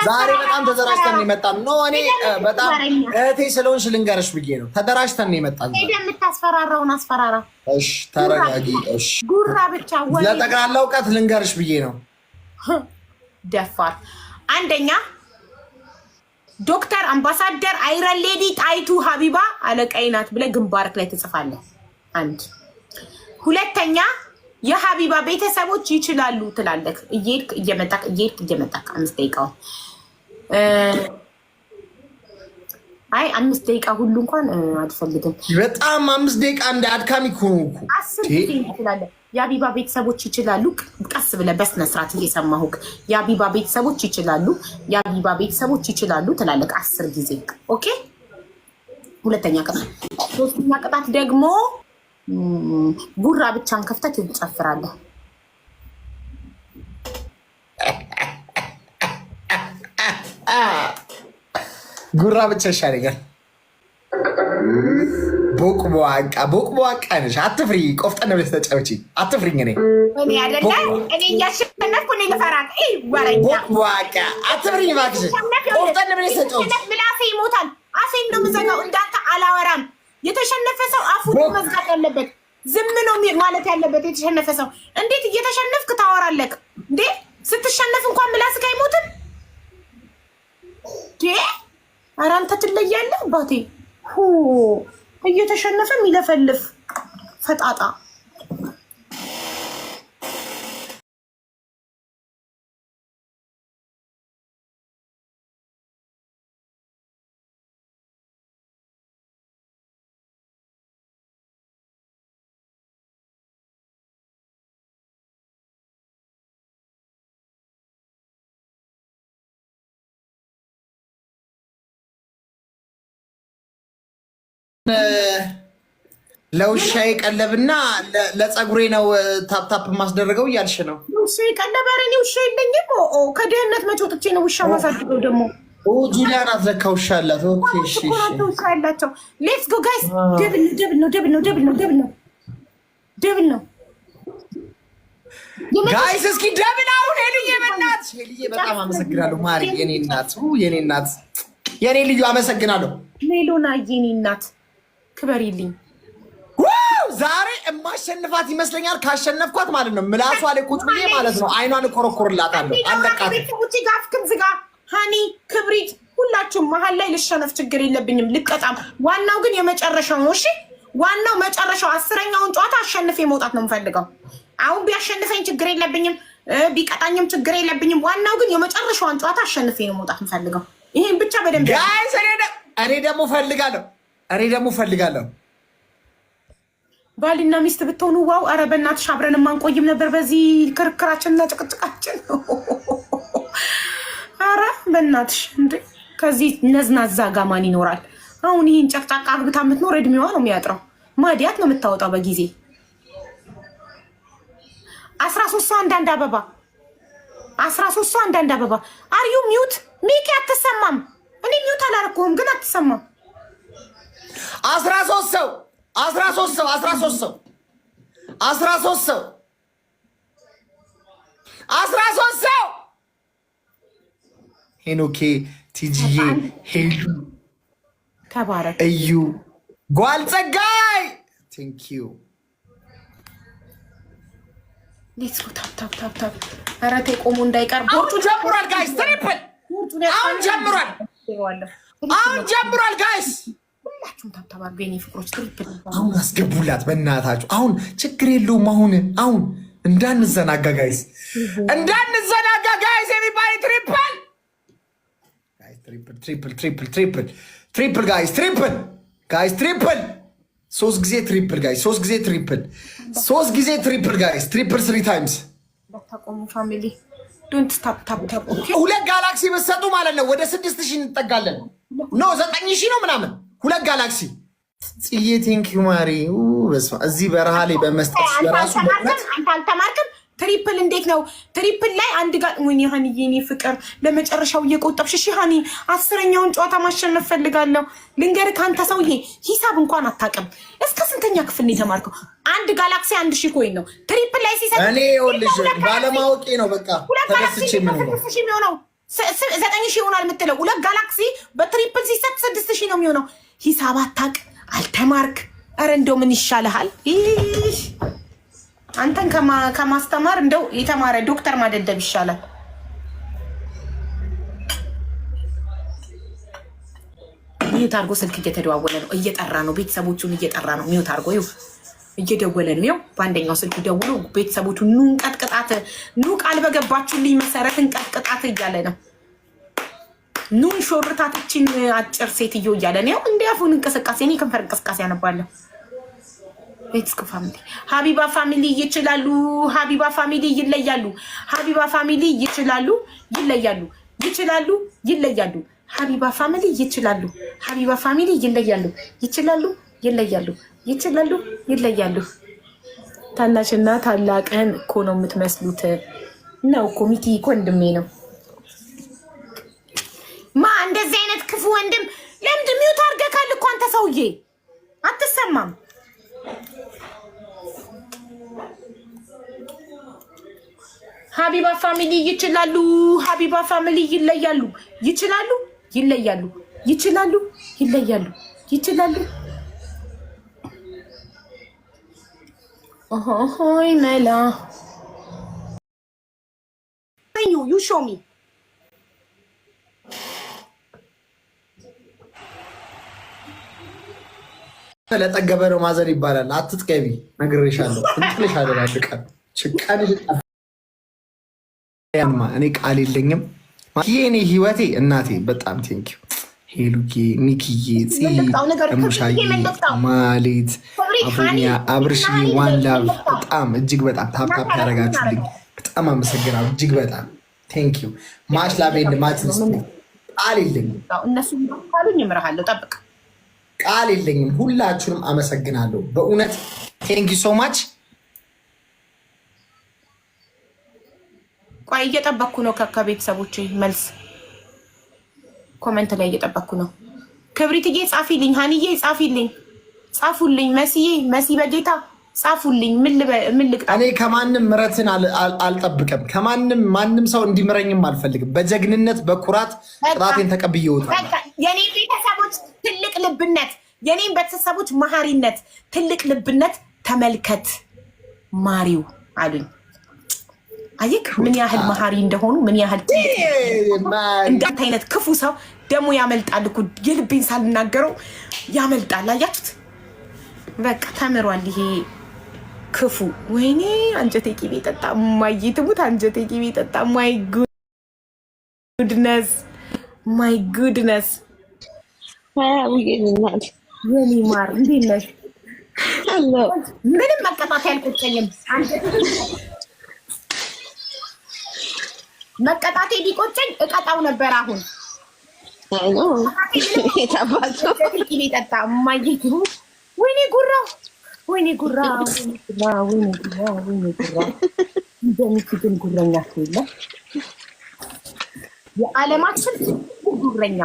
ዛሬ በጣም ተደራጅተን የመጣን ነው። እኔ በጣም እህቴ ስለሆንሽ ልንገርሽ ብዬ ነው። ተደራጅተን የመጣን የምታስፈራራውን አስፈራራ። እሺ ተረጋጊ። እሺ ጉራ ብቻ ወይ ለጠቅላላ እውቀት ልንገርሽ ብዬ ነው። ደፋር አንደኛ ዶክተር አምባሳደር አይረን ሌዲ ጣይቱ ሀቢባ አለቃዬ ናት ብለህ ግንባርክ ላይ ትጽፋለህ። አንድ ሁለተኛ የሀቢባ ቤተሰቦች ይችላሉ ትላለህ። እየሄድክ 5 ደቂቃው አይ 5 ደቂቃ ሁሉ እንኳን አልፈልግም። በጣም 5 ደቂቃ እንደ አድካሚ ኮንኩ። 10 ጊዜ ትላለህ። የሀቢባ ቤተሰቦች ይችላሉ። ቀስ ብለህ በስነ ስርዓት እየሰማሁህ የሀቢባ ቤተሰቦች ይችላሉ፣ የሀቢባ ቤተሰቦች ይችላሉ ትላለህ 10 ጊዜ። ኦኬ። ሁለተኛ ቅጣት። ሶስተኛ ቅጣት ደግሞ ጉራ ብቻን ከፍተህ ትጨፍራለህ። ጉራ ብቻ ይሻለኛል። ቦቅቧቃ ነሽ። አትፍሪ። ቆፍጠን ብለሽ ተጫወቺ። አትፍሪኝ። እኔ አይደለ እኔ እያሸነፍኩ እኔ ልፈራ ወረኛ ቦቅቧቃ። አትፍሪኝ እባክሽ። ቆፍጠን ብለሽ ተጫወቺ። ምላሴ ይሞታል። አፌን ነው የምዘጋው። እንዳንተ አላወራም። የተሸነፈ ሰው አፉን መዝጋት ያለበት ዝም ነው ማለት ያለበት። የተሸነፈ ሰው እንዴት እየተሸነፍክ ታወራለህ እንዴ? ስትሸነፍ እንኳን ምላስክ አይሞትም እንዴ? ኧረ አንተ ትለያለህ አባቴ። እየተሸነፈ የሚለፈልፍ ፈጣጣ። ለውሻዬ ቀለብና ለፀጉሬ ነው ታፕታፕ ማስደረገው እያልሽ ነው? ውሻዬ ቀለብ። ኧረ እኔ ውሻ የለኝም። ከድህነት መቼ ወጥቼ ነው ውሻ ማሳድገው? ደግሞ ጁሊያ ናት ለካ ውሻ አላት። ኦኬ እሺ እሺ ውሻ ያላቸው። ሌትስ ጎ ጋይስ። ደብል ነው ጋይስ። እስኪ ደብል አሁን ሄልዬ፣ በእናትሽ ሄልዬ፣ በጣም አመሰግናለሁ ማሪ፣ የኔ እናት፣ የኔ ልዩ አመሰግናለሁ። ሜሎና የኔ እናት ክበሪልኝ። ዛሬ እማሸንፋት ይመስለኛል። ካሸነፍኳት ማለት ነው ምላሷ ላይ ቁጭ ብዬ ማለት ነው አይኗን እኮረኮርላታለሁ። አለቃት ውጪ ጋፍክም ዝጋ ሃኒ ክብሪት፣ ሁላችሁም መሀል ላይ ልሸነፍ ችግር የለብኝም። ልቀጣም። ዋናው ግን የመጨረሻው ነው። እሺ ዋናው መጨረሻው 10ኛውን ጨዋታ አሸንፌ መውጣት ነው የምፈልገው። አሁን ቢያሸንፈኝ ችግር የለብኝም፣ ቢቀጣኝም ችግር የለብኝም። ዋናው ግን የመጨረሻውን ጨዋታ አሸንፌ ነው መውጣት የምፈልገው። ይሄን ብቻ በደንብ ጋይስ። እኔ ደግሞ ፈልጋለሁ ባልና ሚስት ብትሆኑ ዋው! ኧረ በእናትሽ አብረን ማንቆይም ነበር በዚህ ክርክራችንና ጭቅጭቃችን። ኧረ በእናትሽ እንዴ! ከዚህ ነዝናዛ ጋር ማን ይኖራል? አሁን ይህን ጨቅጫቃ አግብታ የምትኖር እድሜዋ ነው የሚያጥረው። ማዲያት ነው የምታወጣው በጊዜ 13 ሰው አንዳንድ አበባ 13 ሰው አንዳንድ አበባ። አርዩ ሚዩት ሚኪ አትሰማም። እኔ ሚዩት አላረኩህም ግን አትሰማም። 13 ሰው ሄኖኬ፣ ቲጂዬ፣ ሄሉ፣ ተባረክ፣ እዩ፣ ጓልጸጋይ ቴንኪዩ። ሌትስ ጎ ታፕ። ኧረ ተይ ቆሞ እንዳይቀር። ቦርጩ ጀምሯል ጋይስ። ትሪፕል አሁን ጀምሯል ጋይስ። ሁላችሁም ታብታባሉ የኔ ፍቅሮች። ትሪፕል አሁን አስገቡላት በእናታችሁ። አሁን ችግር የለውም። አሁን እንዳንዘናጋ ጋይስ፣ የሚባል ትሪፕል ጋይስ፣ ትሪፕል 3 ጊዜ ትሪፕል ጋይስ፣ 3 ጊዜ ትሪፕል ጋይስ፣ ትሪፕል 3 ታይምስ። በተቆሙ ፋሚሊ ዶንት ታፕ። 2 ጋላክሲ መሰጡ ማለት ነው ወደ 6000 እንጠጋለን። ኖ 9000 ነው ምናምን 2 ጋላክሲ። ጽዬ ቴንኪዩ ማሪ። እዚህ በረሃ ላይ በመስጠት በራሱ አንተ አልተማርክም። ትሪፕል እንዴት ነው? ትሪፕል ላይ አንድ ጋር ወይኔ ሀኒዬ የኔ ፍቅር ለመጨረሻው እየቆጠብሽ እሺ ሀኒ 10ኛውን ጨዋታ ማሸነፍ ፈልጋለሁ። ልንገርህ ከአንተ ሰውዬ ሂሳብ እንኳን አታውቅም። እስከ ስንተኛ ክፍል ነው የተማርከው? አንድ ጋላክሲ 1000 ኮይን ነው። ትሪፕል ላይ ሲሰጥ እኔ ይኸውልሽ ባለማወቄ ነው በቃ ተደስቼ ምን ነው 9000 ይሆናል የምትለው። ሁለት ጋላክሲ በትሪፕል ሲሰጥ 6000 ነው የሚሆነው። ሂሳብ አታውቅ አልተማርክ። ኧረ እንደው ምን ይሻልሃል? አንተን ከማስተማር እንደው የተማረ ዶክተር ማደደብ ይሻላል። ሚዩት አድርጎ ስልክ እየተደዋወለ ነው፣ እየጠራ ነው፣ ቤተሰቦቹን እየጠራ ነው። ሚዩት አድርጎ ይኸው እየደወለ ነው። በአንደኛው ስልክ ደውሎ ቤተሰቦቹ ኑ እንቀጥቅጣት፣ ኑ ቃል በገባችሁልኝ መሰረት እንቀጥቅጣት እያለ ነው። ኑን ሾርታቶችን አጭር ሴትዮ እያለ ነው። እንደ አፉን እንቅስቃሴ እኔ ከንፈር እንቅስቃሴ አነባለሁ። ቤትስክ ፋሚሊ ሀቢባ ፋሚሊ ይችላሉ። ሀቢባ ፋሚሊ ይለያሉ። ሀቢባ ፋሚሊ ይችላሉ፣ ይለያሉ፣ ይችላሉ፣ ይለያሉ። ሀቢባ ፋሚሊ ይችላሉ። ሀቢባ ፋሚሊ ይለያሉ፣ ይችላሉ፣ ይለያሉ፣ ይችላሉ፣ ይለያሉ። ታናሽና ታላቅህን እኮ ነው የምትመስሉት። ነው እኮ ሚኪ እኮ ወንድሜ ነው። ማ እንደዚህ አይነት ክፉ ወንድም ለምንድን ሚውት አድርገካል እኮ አንተ ሰውዬ አትሰማም። ሀቢባ ፋሚሊ ይችላሉ። ሀቢባ ፋሚሊ ይለያሉ፣ ይችላሉ፣ ይለያሉ፣ ይችላሉ፣ ይለያሉ፣ ይችላሉ። ሆይ መላ ዩ ሾው ሚ ለጠገበ ነው ማዘር ይባላል። አትጥቀቢ ነግሬሻለሁ። እንትልሽ አደራልቀን ችቃን ያማ እኔ ቃል የለኝም። የኔ ህይወቴ እናቴ በጣም ቴንኪው ሄሉዬ፣ ሚኪዬ፣ ሙሻዬ፣ ማሌት፣ አብሮኛ፣ አብርሽዬ፣ ዋን ላቭ በጣም እጅግ በጣም ታፕታፕ ያደረጋችሁልኝ በጣም አመሰግናለሁ። እጅግ በጣም ቴንኪው። ማች ላቤንድ ማትንስ ቃል የለኝም። እነሱ ካሉኝ እምርሃለሁ። ጠብቅ ቃል የለኝም። ሁላችሁንም አመሰግናለሁ በእውነት ቴንኪው ሶ ማች። ቆይ እየጠበቅኩ ነው ከቤተሰቦቼ መልስ ኮመንት ላይ እየጠበቅኩ ነው። ክብሪትዬ ጻፊልኝ፣ ሀኒዬ ጻፊልኝ፣ ጻፉልኝ፣ መስዬ መሲ በጌታ ጻፉልኝ። ምን ልቅጣ? እኔ ከማንም ምረትን አልጠብቅም። ማንም ሰው እንዲምረኝም አልፈልግም። በጀግንነት በኩራት ቅጣቴን ተቀብዬ እወጣለሁ። የኔ ቤተሰቦች ትልቅ ልብነት፣ የኔም ቤተሰቦች መሀሪነት፣ ትልቅ ልብነት ተመልከት ማሪው አሉኝ። አየክ ምን ያህል መሀሪ እንደሆኑ፣ ምን ያህል እንዳንተ አይነት ክፉ ሰው ደግሞ ያመልጣል እኮ የልቤን ሳልናገረው ያመልጣል። አያችሁት? በቃ ተምሯል ይሄ ክፉ። ወይኔ አንጀቴ ቂቤ ጠጣ። ማይ ትሙት አንጀቴ ቂቤ ጠጣ። ማይ ጉድነስ፣ ማይ ጉድነስ። የኔ ማር እንዴት ነሽ? ምንም መቀጣት ያልቆጨኝም መቀጣቴ ቢቆጨኝ እቀጣው ነበር። አሁን ጠጣ ማየት ወይኔ ጉራ፣ ወይኔ ጉራ፣ ወይኔ ጉራ፣ ወይኔ ጉራ። እንደሚት ግን ጉረኛ የለ የዓለማችን ጉረኛ